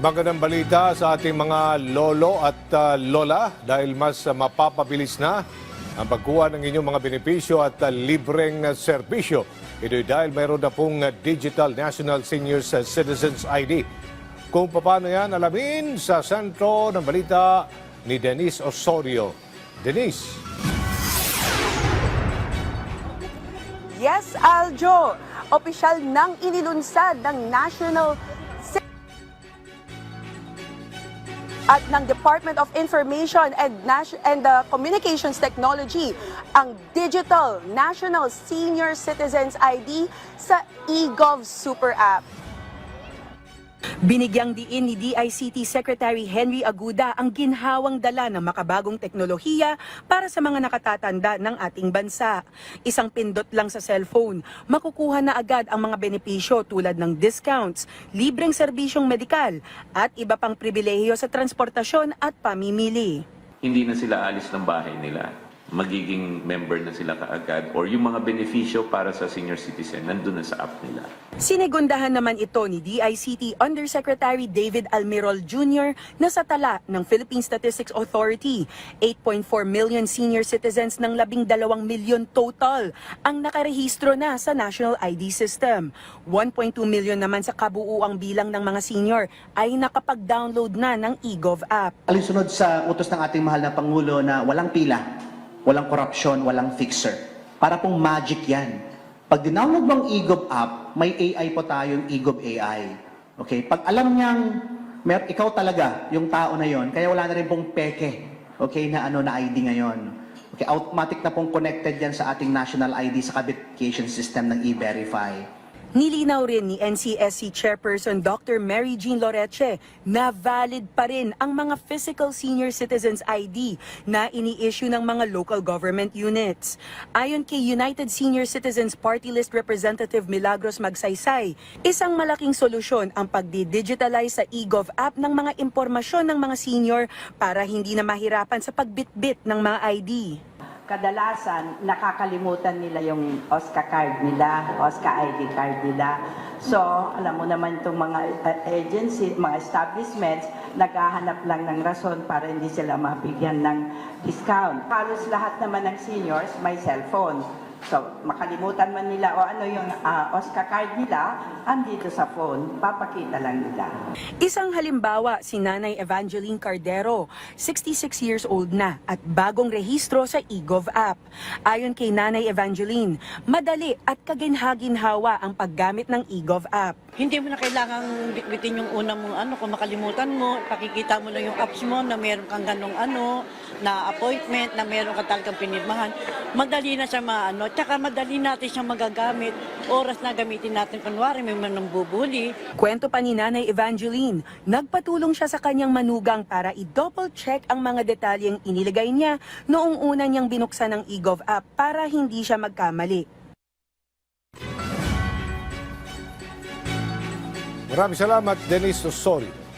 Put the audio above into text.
Magandang balita sa ating mga lolo at lola dahil mas mapapabilis na ang pagkuha ng inyong mga benepisyo at libreng serbisyo. Ito'y dahil mayroon na pong Digital National Senior Citizens ID. Kung paano yan, alamin sa sentro ng balita ni Denise Osorio. Denise. Yes, Aljo. Opisyal nang inilunsad ng National at ng Department of Information and Communications Technology ang Digital National Senior Citizens ID sa eGov Super App. Binigyang diin ni DICT Secretary Henry Aguda ang ginhawang dala ng makabagong teknolohiya para sa mga nakatatanda ng ating bansa. Isang pindot lang sa cellphone, makukuha na agad ang mga benepisyo tulad ng discounts, libreng serbisyong medikal at iba pang pribilehiyo sa transportasyon at pamimili. Hindi na sila alis ng bahay nila. Magiging member na sila kaagad or yung mga benepisyo para sa senior citizen nandun na sa app nila. Sinegundahan naman ito ni DICT Undersecretary David Almirol Jr. na sa tala ng Philippine Statistics Authority. 8.4 million senior citizens ng 12 milyon total ang nakarehistro na sa National ID System. 1.2 million naman sa kabuuang bilang ng mga senior ay nakapag-download na ng eGov app. Alinsunod sa utos ng ating mahal na Pangulo na walang pila, walang korupsyon, walang fixer. Para pong magic yan. Pag dinownload mo ang eGov app, may AI po tayong eGov AI. Okay? Pag alam niyang ikaw talaga yung tao na yon, kaya wala na rin pong peke, okay, na ID ngayon. Okay, automatic na pong connected yan sa ating national ID sa verification system ng e-verify. Nilinaw rin ni NCSC Chairperson Dr. Mary Jean Loreche na valid pa rin ang mga physical senior citizens ID na ini-issue ng mga local government units. Ayon kay United Senior Citizens Party List Representative Milagros Magsaysay, isang malaking solusyon ang pagdi-digitalize sa eGov app ng mga impormasyon ng mga senior para hindi na mahirapan sa pagbitbit ng mga ID. Kadalasan, nakakalimutan nila yung OSCA card nila, OSCA ID card nila. So, alam mo naman itong mga agency, mga establishments, naghahanap lang ng rason para hindi sila mabigyan ng discount. Halos lahat naman ng seniors may cellphone. So, makalimutan man nila o ano yung OSCA card nila, andito sa phone, papakita lang nila. Isang halimbawa, si Nanay Evangeline Cardero, 66 years old na at bagong rehistro sa eGov app. Ayon kay Nanay Evangeline, madali at kaginhawa ang paggamit ng eGov app. Hindi mo na kailangang bitbitin yung unang mong kung makalimutan mo, pakikita mo na yung apps mo na meron kang ganong na appointment, na meron ka talagang pinirmahan. Madali na siya tsaka madali natin siyang magagamit. Oras na gamitin natin, kunwari may manang bubuli. Kwento pa ni Nanay Evangeline, nagpatulong siya sa kanyang manugang para i-double check ang mga detalyeng inilagay niya noong una niyang binuksan ng eGov app para hindi siya magkamali. Maraming salamat, Denise Osorio.